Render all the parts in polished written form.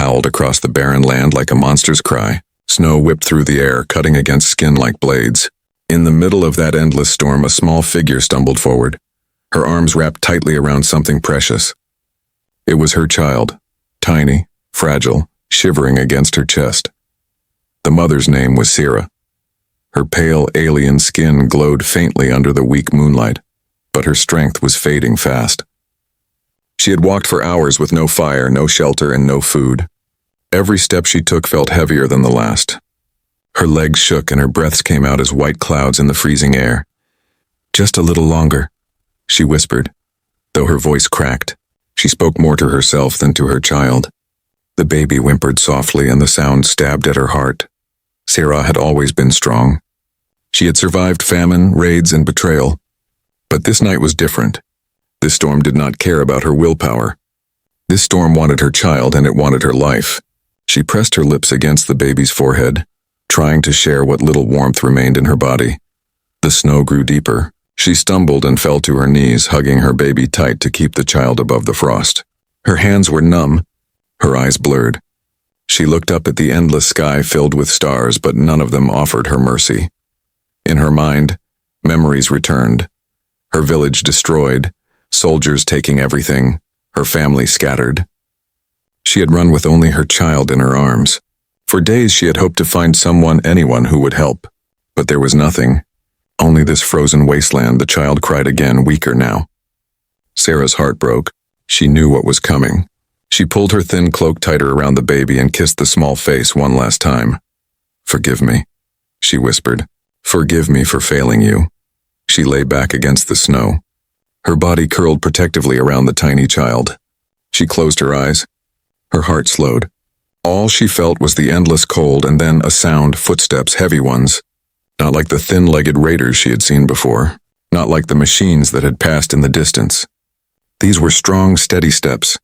howled across the barren land like a monster's cry. Snow whipped through the air, cutting against skin like blades. In the middle of that endless storm, a small figure stumbled forward, her arms wrapped tightly around something precious. It was her child, tiny, fragile, shivering against her chest. The mother's name was Sira. Her pale, alien skin glowed faintly under the weak moonlight, but her strength was fading fast. She had walked for hours with no fire, no shelter, and no food. Every step she took felt heavier than the last. Her legs shook and her breaths came out as white clouds in the freezing air. "Just a little longer," she whispered. Though her voice cracked, she spoke more to herself than to her child. The baby whimpered softly and the sound stabbed at her heart. Sarah had always been strong. She had survived famine, raids, and betrayal. But this night was different. This storm did not care about her willpower. This storm wanted her child and it wanted her life. She pressed her lips against the baby's forehead, trying to share what little warmth remained in her body. The snow grew deeper. She stumbled and fell to her knees, hugging her baby tight to keep the child above the frost. Her hands were numb, her eyes blurred. She looked up at the endless sky filled with stars, but none of them offered her mercy. In her mind, memories returned. Her village destroyed, soldiers taking everything, her family scattered. She had run with only her child in her arms. For days she had hoped to find anyone who would help. But there was nothing. Only this frozen wasteland. The child cried again, weaker now. Sarah's heart broke. She knew what was coming. She pulled her thin cloak tighter around the baby and kissed the small face one last time. "Forgive me," she whispered. "Forgive me for failing you." She lay back against the snow. Her body curled protectively around the tiny child. She closed her eyes. Her heart slowed. All she felt was the endless cold and then a sound, footsteps, heavy ones. Not like the thin-legged raiders she had seen before. Not like the machines that had passed in the distance. These were strong, steady steps.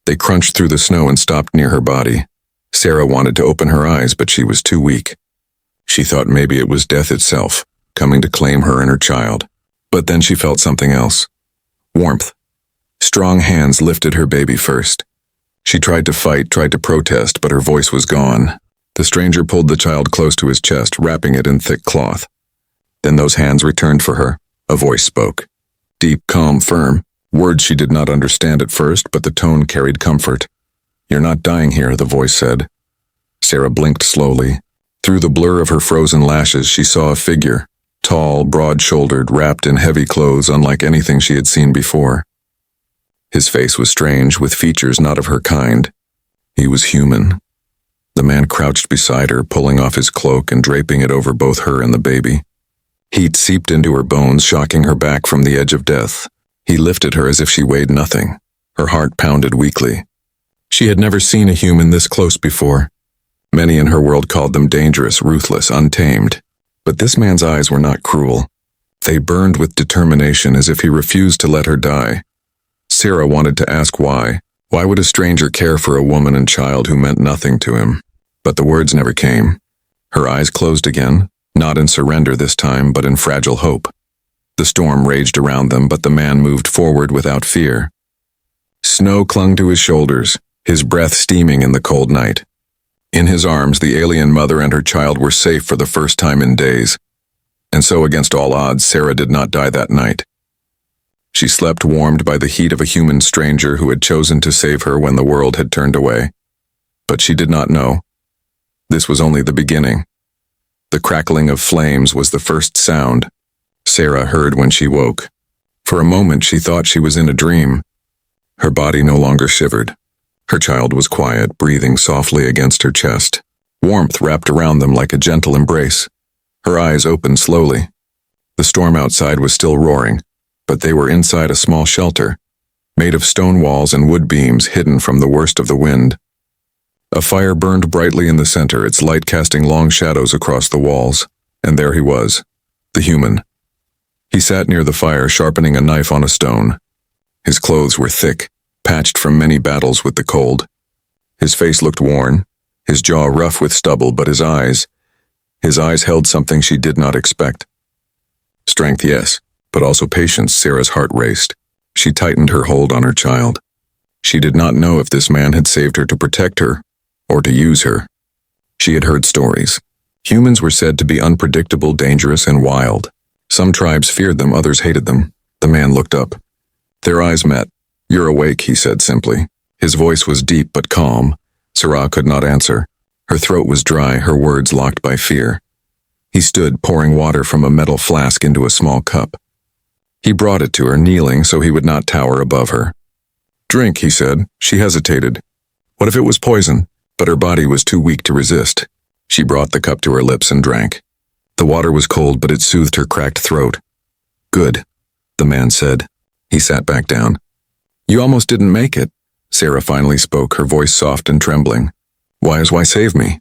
They crunched through the snow and stopped near her body. Sarah wanted to open her eyes, but she was too weak. She thought maybe it was death itself, coming to claim her and her child. But then she felt something else. Warmth. Strong hands lifted her baby first. She tried to fight, tried to protest, but her voice was gone. The stranger pulled the child close to his chest, wrapping it in thick cloth. Then those hands returned for her. A voice spoke. Deep, calm, firm. Words she did not understand at first, but the tone carried comfort. "You're not dying here," the voice said. Sarah blinked slowly. Through the blur of her frozen lashes, she saw a figure. Tall, broad-shouldered, wrapped in heavy clothes unlike anything she had seen before. His face was strange, with features not of her kind. He was human. The man crouched beside her, pulling off his cloak and draping it over both her and the baby. Heat seeped into her bones, shocking her back from the edge of death. He lifted her as if she weighed nothing. Her heart pounded weakly. She had never seen a human this close before. Many in her world called them dangerous, ruthless, untamed. But this man's eyes were not cruel. They burned with determination, as if he refused to let her die. Sarah wanted to ask why. Why would a stranger care for a woman and child who meant nothing to him? But the words never came. Her eyes closed again, not in surrender this time, but in fragile hope. The storm raged around them, but the man moved forward without fear. Snow clung to his shoulders, his breath steaming in the cold night. In his arms, the alien mother and her child were safe for the first time in days. And so, against all odds, Sarah did not die that night. She slept warmed by the heat of a human stranger who had chosen to save her when the world had turned away. But she did not know. This was only the beginning. The crackling of flames was the first sound Sarah heard when she woke. For a moment she thought she was in a dream. Her body no longer shivered. Her child was quiet, breathing softly against her chest. Warmth wrapped around them like a gentle embrace. Her eyes opened slowly. The storm outside was still roaring, but they were inside a small shelter, made of stone walls and wood beams hidden from the worst of the wind. A fire burned brightly in the center, its light casting long shadows across the walls, and there he was, the human. He sat near the fire, sharpening a knife on a stone. His clothes were thick, patched from many battles with the cold. His face looked worn, his jaw rough with stubble, but his eyes held something she did not expect. Strength, yes, but also patience. Sarah's heart raced. She tightened her hold on her child. She did not know if this man had saved her to protect her, or to use her. She had heard stories. Humans were said to be unpredictable, dangerous, and wild. Some tribes feared them, others hated them. The man looked up. Their eyes met. "You're awake," he said simply. His voice was deep but calm. Sarah could not answer. Her throat was dry, her words locked by fear. He stood, pouring water from a metal flask into a small cup. He brought it to her, kneeling so he would not tower above her. "Drink," he said. She hesitated. What if it was poison? But her body was too weak to resist. She brought the cup to her lips and drank. The water was cold, but it soothed her cracked throat. "Good," the man said. He sat back down. "You almost didn't make it." Sarah finally spoke, her voice soft and trembling. Why save me?"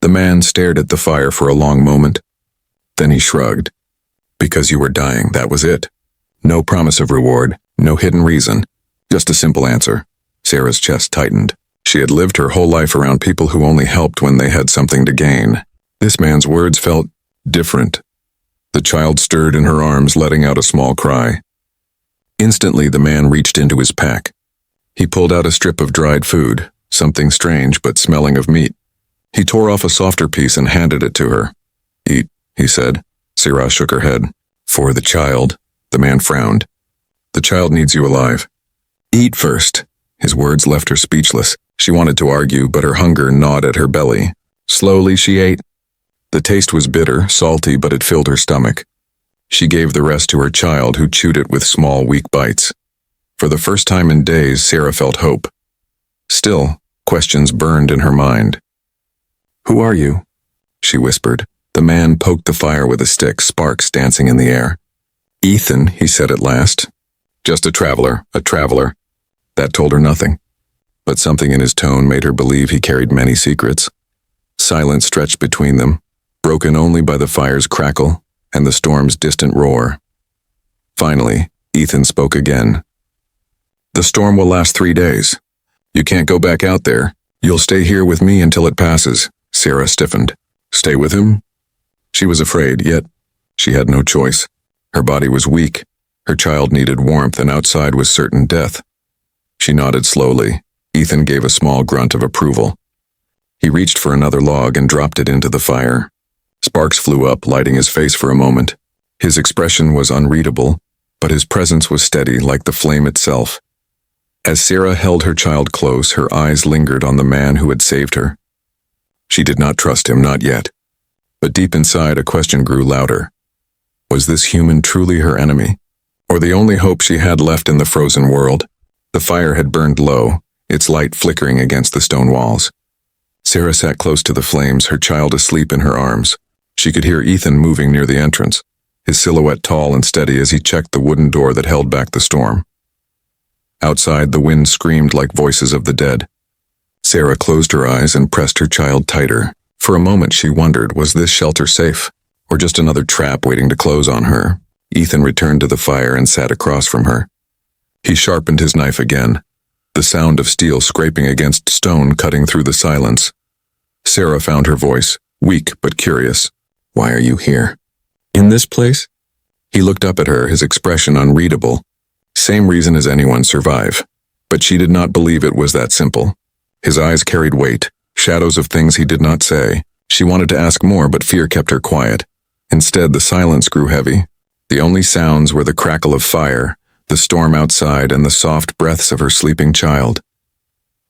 The man stared at the fire for a long moment. Then he shrugged. "Because you were dying, that was it. No promise of reward, no hidden reason. Just a simple answer." Sarah's chest tightened. She had lived her whole life around people who only helped when they had something to gain. This man's words felt different. The child stirred in her arms, letting out a small cry. Instantly, the man reached into his pack. He pulled out a strip of dried food, something strange but smelling of meat. He tore off a softer piece and handed it to her. "Eat," he said. Sarah shook her head. "For the child." The man frowned. "The child needs you alive." "Eat first." His words left her speechless. She wanted to argue, but her hunger gnawed at her belly. Slowly she ate. The taste was bitter, salty, but it filled her stomach. She gave the rest to her child, who chewed it with small, weak bites. For the first time in days, Sarah felt hope. Still, questions burned in her mind. "Who are you?" she whispered. The man poked the fire with a stick, sparks dancing in the air. "Ethan," he said at last. "Just a traveler, a traveler." That told her nothing. But something in his tone made her believe he carried many secrets. Silence stretched between them, broken only by the fire's crackle and the storm's distant roar. Finally, Ethan spoke again. "The storm will last 3 days. You can't go back out there. You'll stay here with me until it passes." Sarah stiffened. "Stay with him?" She was afraid, yet she had no choice. Her body was weak. Her child needed warmth, and outside was certain death. She nodded slowly. Ethan gave a small grunt of approval. He reached for another log and dropped it into the fire. Sparks flew up, lighting his face for a moment. His expression was unreadable, but his presence was steady, like the flame itself. As Sarah held her child close, her eyes lingered on the man who had saved her. She did not trust him, not yet. But deep inside, a question grew louder. Was this human truly her enemy, or the only hope she had left in the frozen world? The fire had burned low, its light flickering against the stone walls. Sarah sat close to the flames, her child asleep in her arms. She could hear Ethan moving near the entrance, his silhouette tall and steady as he checked the wooden door that held back the storm. Outside, the wind screamed like voices of the dead. Sarah closed her eyes and pressed her child tighter. For a moment she wondered, was this shelter safe, or just another trap waiting to close on her? Ethan returned to the fire and sat across from her. He sharpened his knife again, the sound of steel scraping against stone cutting through the silence. Sarah found her voice, weak but curious. "Why are you here?" "In this place?" He looked up at her, his expression unreadable. Same reason as anyone survive. But she did not believe it was that simple. His eyes carried weight, shadows of things he did not say. She wanted to ask more, but fear kept her quiet. Instead, the silence grew heavy. The only sounds were the crackle of fire, the storm outside, and the soft breaths of her sleeping child.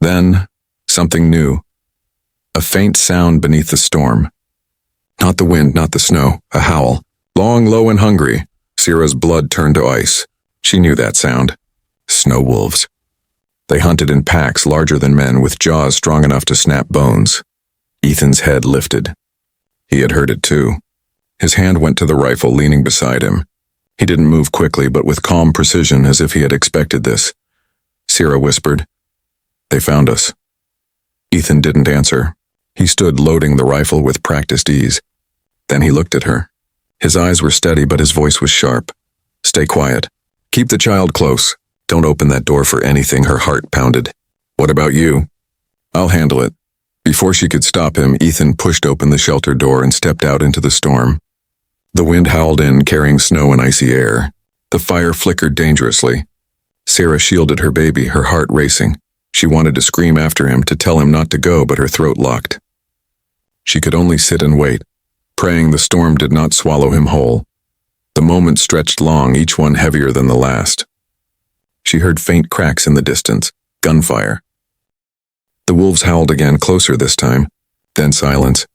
Then, something new. A faint sound beneath the storm. Not the wind, not the snow, a howl. Long, low, and hungry. Sarah's blood turned to ice. She knew that sound. Snow wolves. They hunted in packs larger than men, with jaws strong enough to snap bones. Ethan's head lifted. He had heard it too. His hand went to the rifle leaning beside him. He didn't move quickly, but with calm precision, as if he had expected this. Sarah whispered, "They found us." Ethan didn't answer. He stood loading the rifle with practiced ease. Then he looked at her. His eyes were steady, but his voice was sharp. "Stay quiet. Keep the child close. Don't open that door for anything." Her heart pounded. "What about you?" "I'll handle it." Before she could stop him, Ethan pushed open the shelter door and stepped out into the storm. The wind howled in, carrying snow and icy air. The fire flickered dangerously. Sarah shielded her baby, her heart racing. She wanted to scream after him, to tell him not to go, but her throat locked. She could only sit and wait, praying the storm did not swallow him whole. The moments stretched long, each one heavier than the last. She heard faint cracks in the distance, gunfire. The wolves howled again, closer this time, then silence.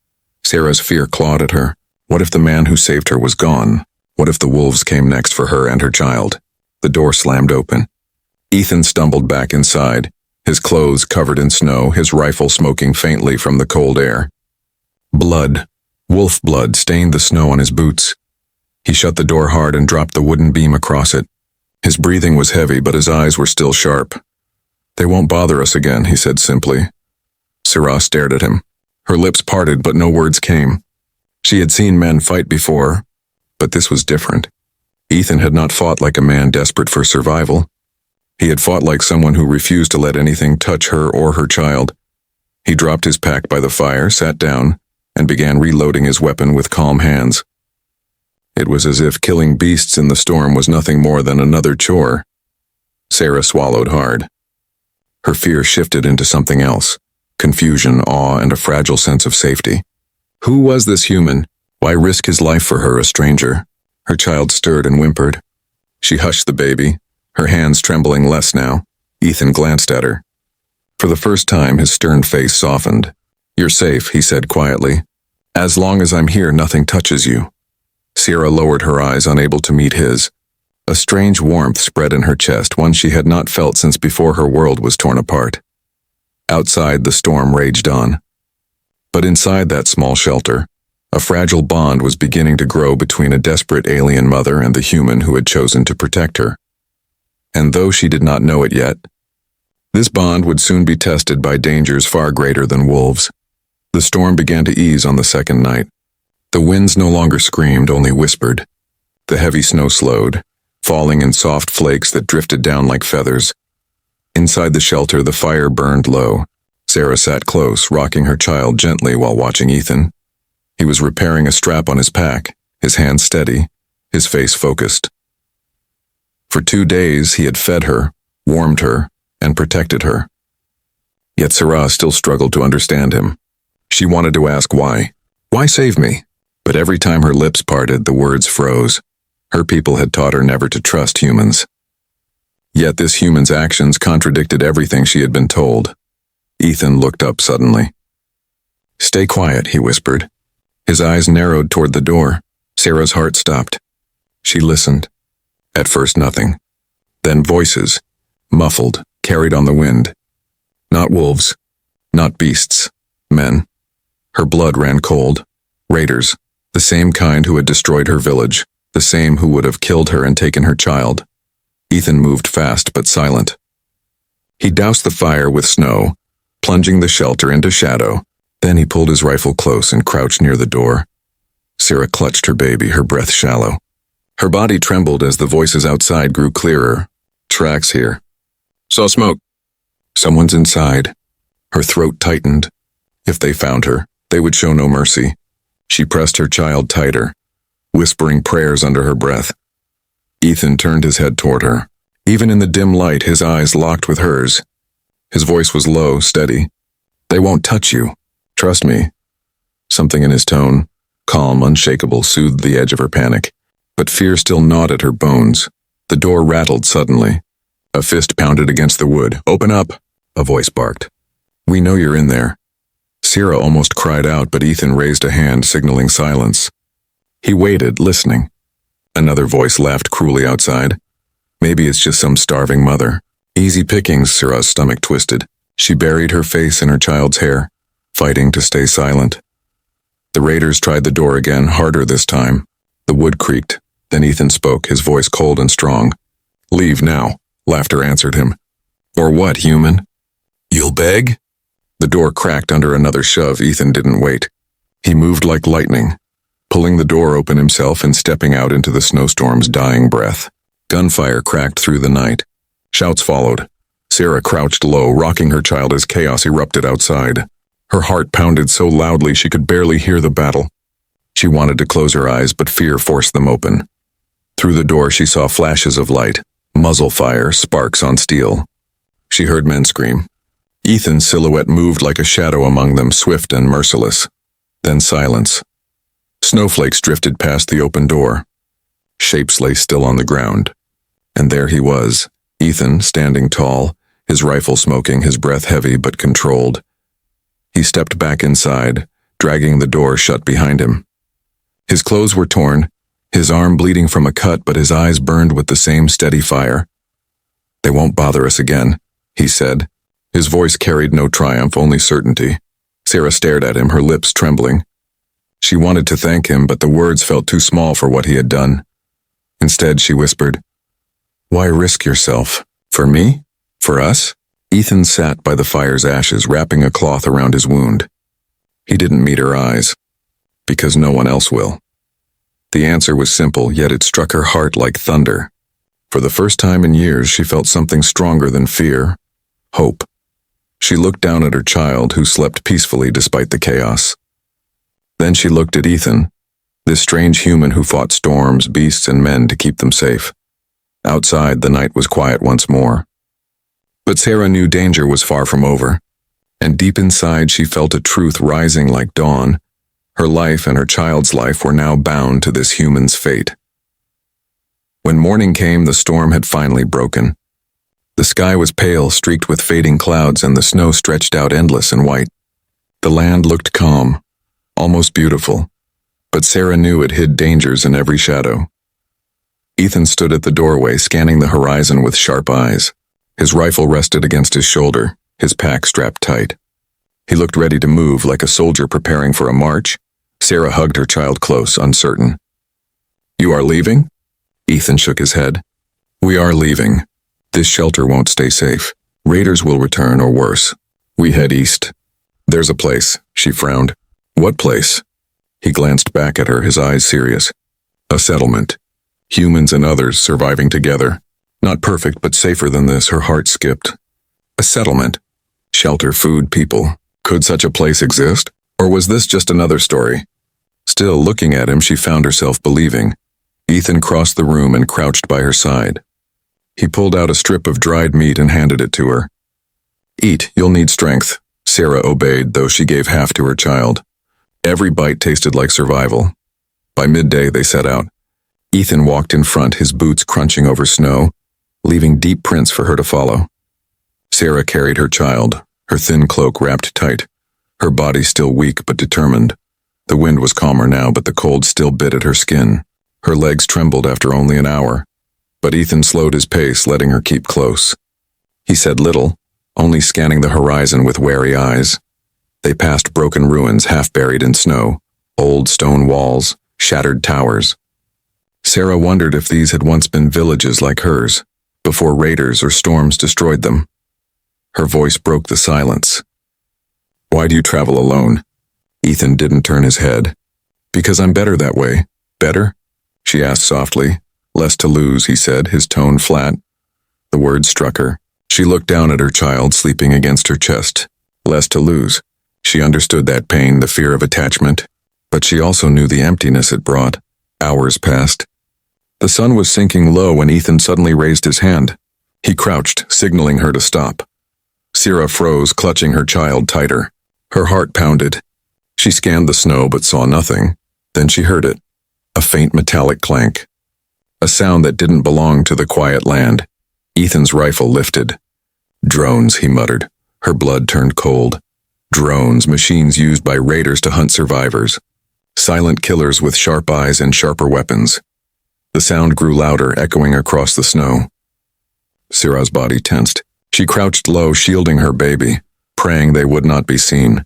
Sarah's fear clawed at her. What if the man who saved her was gone? What if the wolves came next for her and her child? The door slammed open. Ethan stumbled back inside, his clothes covered in snow, his rifle smoking faintly from the cold air. Blood, wolf blood, stained the snow on his boots. He shut the door hard and dropped the wooden beam across it. His breathing was heavy, but his eyes were still sharp. "They won't bother us again," he said simply. Sarah stared at him. Her lips parted, but no words came. She had seen men fight before, but this was different. Ethan had not fought like a man desperate for survival. He had fought like someone who refused to let anything touch her or her child. He dropped his pack by the fire, sat down, and began reloading his weapon with calm hands. It was as if killing beasts in the storm was nothing more than another chore. Sarah swallowed hard. Her fear shifted into something else: confusion, awe, and a fragile sense of safety. Who was this human? Why risk his life for her, a stranger? Her child stirred and whimpered. She hushed the baby, her hands trembling less now. Ethan glanced at her. For the first time, his stern face softened. "You're safe," he said quietly. "As long as I'm here, nothing touches you." Sarah lowered her eyes, unable to meet his. A strange warmth spread in her chest, one she had not felt since before her world was torn apart. Outside, the storm raged on. But inside that small shelter, a fragile bond was beginning to grow between a desperate alien mother and the human who had chosen to protect her. And though she did not know it yet, this bond would soon be tested by dangers far greater than wolves. The storm began to ease on the second night. The winds no longer screamed, only whispered. The heavy snow slowed, falling in soft flakes that drifted down like feathers. Inside the shelter, the fire burned low. Sarah sat close, rocking her child gently while watching Ethan. He was repairing a strap on his pack, his hands steady, his face focused. For 2 days, he had fed her, warmed her, and protected her. Yet Sarah still struggled to understand him. She wanted to ask why. Why save me? But every time her lips parted, the words froze. Her people had taught her never to trust humans. Yet this human's actions contradicted everything she had been told. Ethan looked up suddenly. "Stay quiet," he whispered. His eyes narrowed toward the door. Sarah's heart stopped. She listened. At first nothing. Then voices, muffled, carried on the wind. Not wolves, not beasts, men. Her blood ran cold. Raiders, the same kind who had destroyed her village, the same who would have killed her and taken her child. Ethan moved fast but silent. He doused the fire with snow, plunging the shelter into shadow. Then he pulled his rifle close and crouched near the door. Sarah clutched her baby, her breath shallow. Her body trembled as the voices outside grew clearer. "Tracks here. Saw smoke. Someone's inside." Her throat tightened. If they found her, they would show no mercy. She pressed her child tighter, whispering prayers under her breath. Ethan turned his head toward her. Even in the dim light, his eyes locked with hers. His voice was low, steady. "They won't touch you. Trust me." Something in his tone, calm, unshakable, soothed the edge of her panic. But fear still gnawed at her bones. The door rattled suddenly. A fist pounded against the wood. "Open up," a voice barked. "We know you're in there." Sarah almost cried out, but Ethan raised a hand, signaling silence. He waited, listening. Another voice laughed cruelly outside. "Maybe it's just some starving mother." "Easy pickings," Sarah's stomach twisted. She buried her face in her child's hair, fighting to stay silent. The raiders tried the door again, harder this time. The wood creaked. Then Ethan spoke, his voice cold and strong. "Leave now," laughter answered him. "Or what, human? You'll beg?" The door cracked under another shove. Ethan didn't wait. He moved like lightning, pulling the door open himself and stepping out into the snowstorm's dying breath. Gunfire cracked through the night. Shouts followed. Sarah crouched low, rocking her child as chaos erupted outside. Her heart pounded so loudly she could barely hear the battle. She wanted to close her eyes, but fear forced them open. Through the door she saw flashes of light, muzzle fire, sparks on steel. She heard men scream. Ethan's silhouette moved like a shadow among them, swift and merciless. Then silence. Snowflakes drifted past the open door. Shapes lay still on the ground. And there he was, Ethan, standing tall, his rifle smoking, his breath heavy but controlled. He stepped back inside, dragging the door shut behind him. His clothes were torn, his arm bleeding from a cut, but his eyes burned with the same steady fire. "They won't bother us again," he said. His voice carried no triumph, only certainty. Sarah stared at him, her lips trembling. She wanted to thank him, but the words felt too small for what he had done. Instead, she whispered, "Why risk yourself? For me? For us?" Ethan sat by the fire's ashes, wrapping a cloth around his wound. He didn't meet her eyes. Because no one else will. The answer was simple, yet it struck her heart like thunder. For the first time in years, she felt something stronger than fear. Hope. She looked down at her child, who slept peacefully despite the chaos. Then she looked at Ethan, this strange human who fought storms, beasts, and men to keep them safe. Outside, the night was quiet once more. But Sarah knew danger was far from over, and deep inside she felt a truth rising like dawn. Her life and her child's life were now bound to this human's fate. When morning came, the storm had finally broken. The sky was pale, streaked with fading clouds, and the snow stretched out endless and white. The land looked calm, almost beautiful, but Sarah knew it hid dangers in every shadow. Ethan stood at the doorway, scanning the horizon with sharp eyes. His rifle rested against his shoulder, his pack strapped tight. He looked ready to move, like a soldier preparing for a march. Sarah hugged her child close, uncertain. "You are leaving?" Ethan shook his head. "We are leaving. This shelter won't stay safe. Raiders will return, or worse. We head east. There's a place," she frowned. "What place?" He glanced back at her, his eyes serious. "A settlement. Humans and others surviving together. Not perfect, but safer than this," her heart skipped. A settlement. Shelter, food, people. Could such a place exist? Or was this just another story? Still looking at him, she found herself believing. Ethan crossed the room and crouched by her side. He pulled out a strip of dried meat and handed it to her. "Eat, you'll need strength." Sarah obeyed, though she gave half to her child. Every bite tasted like survival. By midday, they set out. Ethan walked in front, his boots crunching over snow, leaving deep prints for her to follow. Sarah carried her child, her thin cloak wrapped tight, her body still weak but determined. The wind was calmer now, but the cold still bit at her skin. Her legs trembled after only an hour. But Ethan slowed his pace, letting her keep close. He said little, only scanning the horizon with wary eyes. They passed broken ruins half buried in snow, old stone walls, shattered towers. Sarah wondered if these had once been villages like hers, before raiders or storms destroyed them. Her voice broke the silence. "Why do you travel alone?" Ethan didn't turn his head. "Because I'm better that way." "Better?" she asked softly. "Less to lose," he said, his tone flat. The word struck her. She looked down at her child sleeping against her chest. Less to lose. She understood that pain, the fear of attachment. But she also knew the emptiness it brought. Hours passed. The sun was sinking low when Ethan suddenly raised his hand. He crouched, signaling her to stop. Sarah froze, clutching her child tighter. Her heart pounded. She scanned the snow but saw nothing. Then she heard it. A faint metallic clank. A sound that didn't belong to the quiet land. Ethan's rifle lifted. "Drones," he muttered. Her blood turned cold. Drones, machines used by raiders to hunt survivors. Silent killers with sharp eyes and sharper weapons. The sound grew louder, echoing across the snow. Sarah's body tensed. She crouched low, shielding her baby, praying they would not be seen.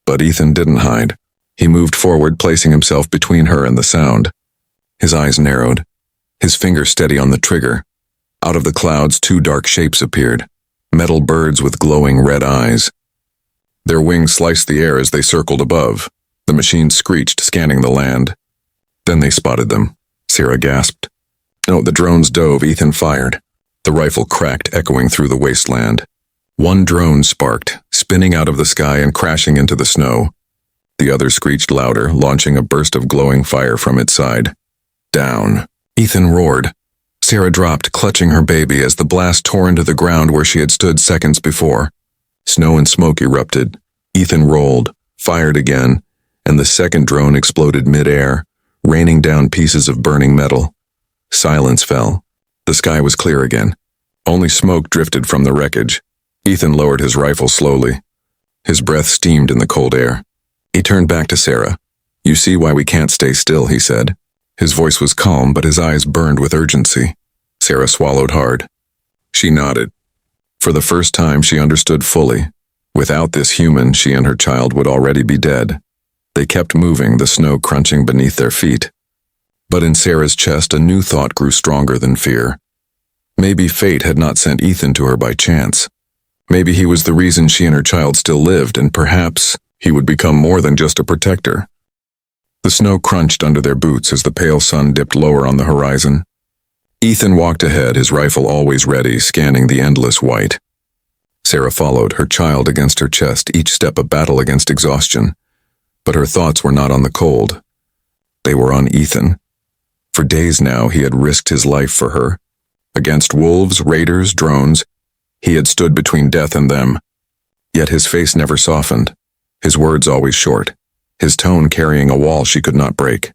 But Ethan didn't hide. He moved forward, placing himself between her and the sound. His eyes narrowed, his finger steady on the trigger. Out of the clouds, two dark shapes appeared, metal birds with glowing red eyes. Their wings sliced the air as they circled above. The machine screeched, scanning the land. Then they spotted them. Sarah gasped. No, the drones dove. Ethan fired. The rifle cracked, echoing through the wasteland. One drone sparked, spinning out of the sky and crashing into the snow. The other screeched louder, launching a burst of glowing fire from its side. Down. Ethan roared. Sarah dropped, clutching her baby as the blast tore into the ground where she had stood seconds before. Snow and smoke erupted. Ethan rolled, fired again, and the second drone exploded mid-air, raining down pieces of burning metal. Silence fell. The sky was clear again. Only smoke drifted from the wreckage. Ethan lowered his rifle slowly. His breath steamed in the cold air. He turned back to Sarah. "You see why we can't stay still," he said. His voice was calm, but his eyes burned with urgency. Sarah swallowed hard. She nodded. For the first time, she understood fully. Without this human, she and her child would already be dead. They kept moving, the snow crunching beneath their feet. But in Sarah's chest, a new thought grew stronger than fear. Maybe fate had not sent Ethan to her by chance. Maybe he was the reason she and her child still lived, and perhaps he would become more than just a protector. The snow crunched under their boots as the pale sun dipped lower on the horizon. Ethan walked ahead, his rifle always ready, scanning the endless white. Sarah followed, her child against her chest, each step a battle against exhaustion. But her thoughts were not on the cold. They were on Ethan. For days now, he had risked his life for her. Against wolves, raiders, drones, he had stood between death and them. Yet his face never softened, his words always short, his tone carrying a wall she could not break.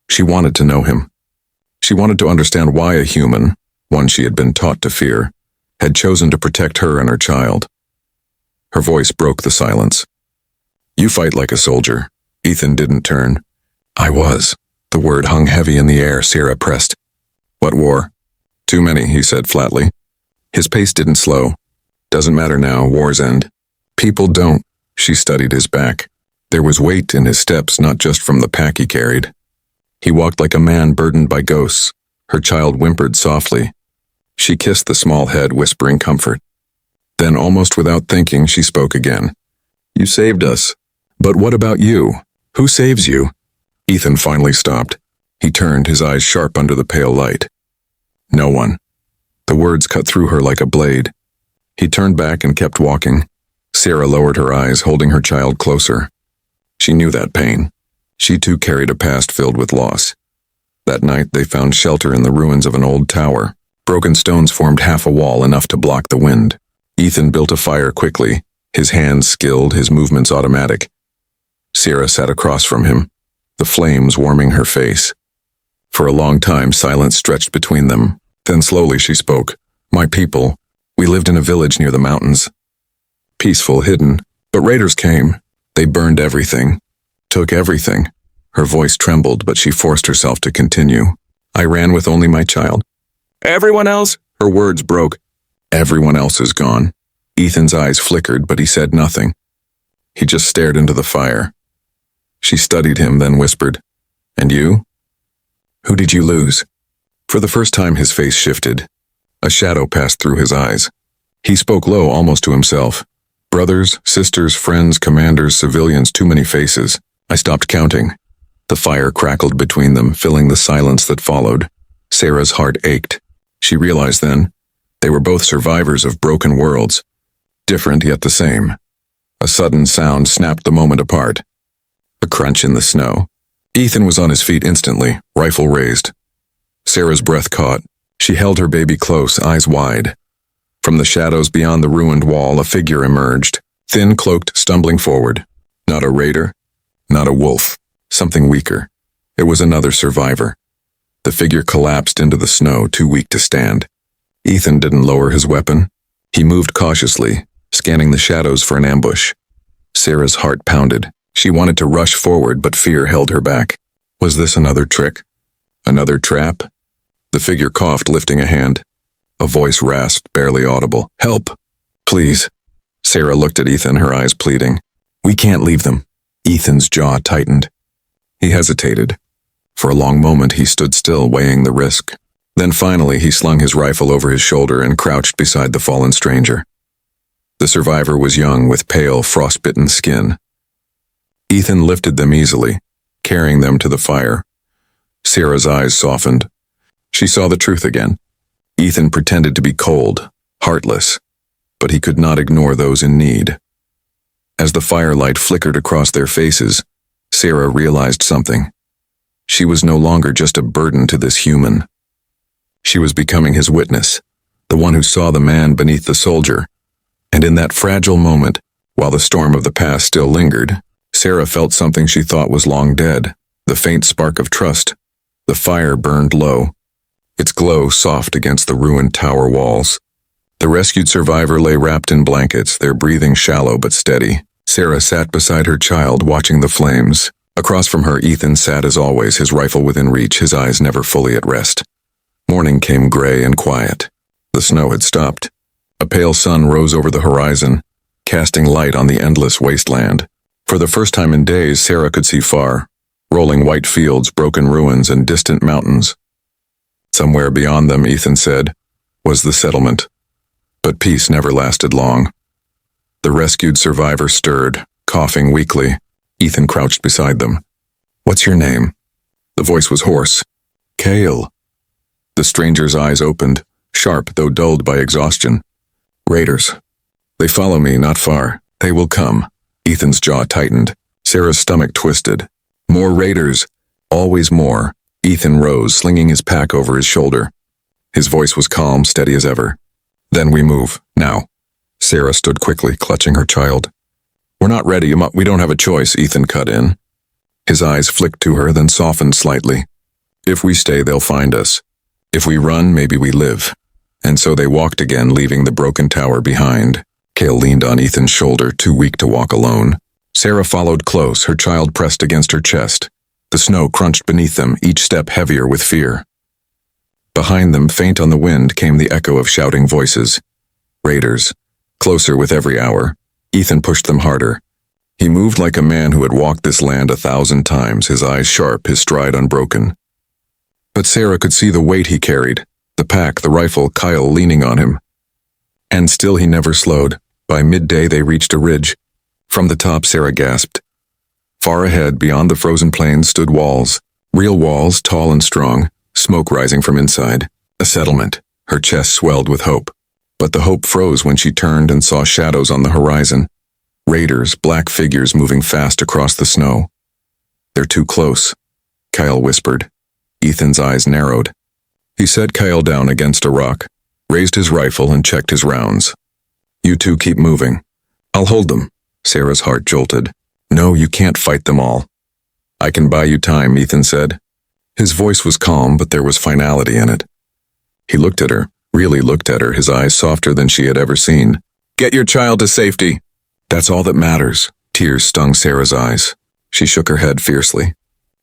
She wanted to know him. She wanted to understand why a human, one she had been taught to fear, had chosen to protect her and her child. Her voice broke the silence. "You fight like a soldier." Ethan didn't turn. "I was." The word hung heavy in the air. Sarah pressed. "What war?" "Too many," he said flatly. His pace didn't slow. "Doesn't matter now, wars end." "People don't." She studied his back. There was weight in his steps, not just from the pack he carried. He walked like a man burdened by ghosts. Her child whimpered softly. She kissed the small head, whispering comfort. Then, almost without thinking, she spoke again. "You saved us. But what about you? Who saves you?" Ethan finally stopped. He turned, his eyes sharp under the pale light. "No one." The words cut through her like a blade. He turned back and kept walking. Sarah lowered her eyes, holding her child closer. She knew that pain. She too carried a past filled with loss. That night they found shelter in the ruins of an old tower. Broken stones formed half a wall, enough to block the wind. Ethan built a fire quickly, his hands skilled, his movements automatic. Sarah sat across from him, the flames warming her face. For a long time, silence stretched between them. Then slowly she spoke. "My people, we lived in a village near the mountains. Peaceful, hidden, but raiders came. They burned everything, took everything." Her voice trembled, but she forced herself to continue. "I ran with only my child. Everyone else?" Her words broke. "Everyone else is gone." Ethan's eyes flickered, but he said nothing. He just stared into the fire. She studied him, then whispered, "And you? Who did you lose?" For the first time his face shifted. A shadow passed through his eyes. He spoke low, almost to himself. "Brothers, sisters, friends, commanders, civilians, too many faces. I stopped counting." The fire crackled between them, filling the silence that followed. Sarah's heart ached. She realized then, they were both survivors of broken worlds. Different yet the same. A sudden sound snapped the moment apart. A crunch in the snow. Ethan was on his feet instantly, rifle raised. Sarah's breath caught. She held her baby close, eyes wide. From the shadows beyond the ruined wall, a figure emerged, thin, cloaked, stumbling forward. Not a raider, not a wolf, something weaker. It was another survivor. The figure collapsed into the snow, too weak to stand. Ethan didn't lower his weapon. He moved cautiously, scanning the shadows for an ambush. Sarah's heart pounded. She wanted to rush forward, but fear held her back. Was this another trick? Another trap? The figure coughed, lifting a hand. A voice rasped, barely audible. "Help! Please!" Sarah looked at Ethan, her eyes pleading. "We can't leave them." Ethan's jaw tightened. He hesitated. For a long moment he stood still, weighing the risk. Then finally he slung his rifle over his shoulder and crouched beside the fallen stranger. The survivor was young, with pale, frostbitten skin. Ethan lifted them easily, carrying them to the fire. Sarah's eyes softened. She saw the truth again. Ethan pretended to be cold, heartless, but he could not ignore those in need. As the firelight flickered across their faces, Sarah realized something. She was no longer just a burden to this human. She was becoming his witness, the one who saw the man beneath the soldier, And in that fragile moment, while the storm of the past still lingered, Sarah felt something she thought was long dead, the faint spark of trust. The fire burned low, its glow soft against the ruined tower walls. The rescued survivor lay wrapped in blankets, their breathing shallow but steady. Sarah sat beside her child, watching the flames. Across from her, Ethan sat as always, his rifle within reach, his eyes never fully at rest. Morning came gray and quiet. The snow had stopped. A pale sun rose over the horizon, casting light on the endless wasteland. For the first time in days, Sarah could see far, rolling white fields, broken ruins, and distant mountains. Somewhere beyond them, Ethan said, was the settlement. But peace never lasted long. The rescued survivor stirred, coughing weakly. Ethan crouched beside them. "What's your name?" The voice was hoarse. "Cale." The stranger's eyes opened, sharp though dulled by exhaustion. "Raiders. They follow me, not far. They will come." Ethan's jaw tightened. Sarah's stomach twisted. More raiders. Always more. Ethan rose, slinging his pack over his shoulder. His voice was calm, steady as ever. "Then we move, now." Sarah stood quickly, clutching her child. "We're not ready, we don't have a choice," Ethan cut in. His eyes flicked to her, then softened slightly. "If we stay, they'll find us. If we run, maybe we live." And so they walked again, leaving the broken tower behind. Cale leaned on Ethan's shoulder, too weak to walk alone. Sarah followed close, her child pressed against her chest. The snow crunched beneath them, each step heavier with fear. Behind them, faint on the wind, came the echo of shouting voices. Raiders. Closer with every hour. Ethan pushed them harder. He moved like a man who had walked this land 1,000 times, his eyes sharp, his stride unbroken. But Sarah could see the weight he carried, the pack, the rifle, Kyle leaning on him. And still he never slowed. By midday they reached a ridge. From the top, Sarah gasped. Far ahead, beyond the frozen plains, stood walls. Real walls, tall and strong, smoke rising from inside. A settlement. Her chest swelled with hope. But the hope froze when she turned and saw shadows on the horizon. Raiders, black figures moving fast across the snow. "They're too close," Kyle whispered. Ethan's eyes narrowed. He set Kyle down against a rock, raised his rifle and checked his rounds. "You two keep moving. I'll hold them." Sarah's heart jolted. "No, you can't fight them all." "I can buy you time," Ethan said. His voice was calm, but there was finality in it. He looked at her, really looked at her, his eyes softer than she had ever seen. "Get your child to safety." "That's all that matters." Tears stung Sarah's eyes. She shook her head fiercely.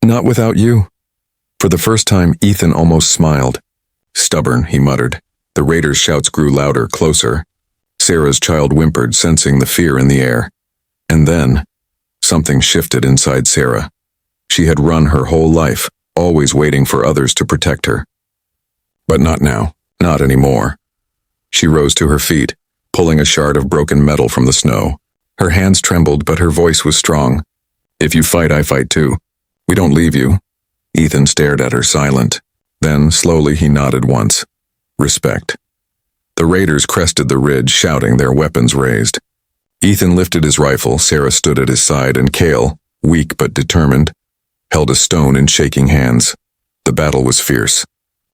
"Not without you." For the first time, Ethan almost smiled. "Stubborn," he muttered. The raiders' shouts grew louder, closer. Sarah's child whimpered, sensing the fear in the air. And then, something shifted inside Sarah. She had run her whole life, always waiting for others to protect her. But not now, not anymore. She rose to her feet, pulling a shard of broken metal from the snow. Her hands trembled, but her voice was strong. "If you fight, I fight too. We don't leave you." Ethan stared at her, silent. Then, slowly, he nodded once. "Respect." The raiders crested the ridge, shouting, their weapons raised. Ethan lifted his rifle, Sarah stood at his side, and Cale, weak but determined, held a stone in shaking hands. The battle was fierce.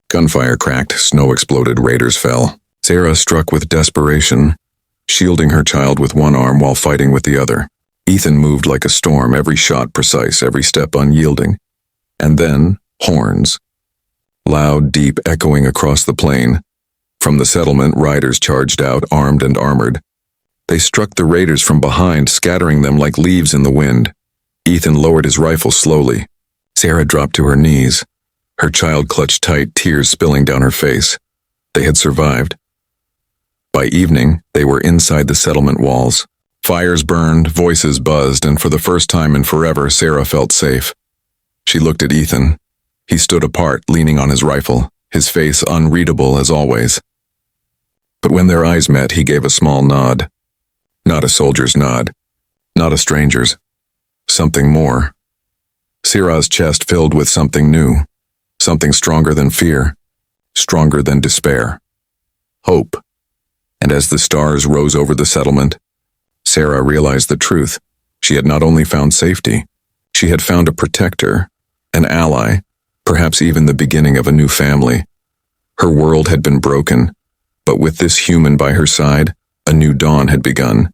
Gunfire cracked, snow exploded, raiders fell. Sarah struck with desperation, shielding her child with one arm while fighting with the other. Ethan moved like a storm, every shot precise, every step unyielding. And then, horns. Loud, deep, echoing across the plain. From the settlement, riders charged out, armed and armored. They struck the raiders from behind, scattering them like leaves in the wind. Ethan lowered his rifle slowly. Sarah dropped to her knees. Her child clutched tight, tears spilling down her face. They had survived. By evening, they were inside the settlement walls. Fires burned, voices buzzed, and for the first time in forever, Sarah felt safe. She looked at Ethan. He stood apart, leaning on his rifle, his face unreadable as always. But when their eyes met, he gave a small nod. Not a soldier's nod. Not a stranger's. Something more. Sarah's chest filled with something new. Something stronger than fear. Stronger than despair. Hope. And as the stars rose over the settlement, Sarah realized the truth. She had not only found safety, she had found a protector, an ally, perhaps even the beginning of a new family. Her world had been broken, but with this human by her side, A new dawn had begun,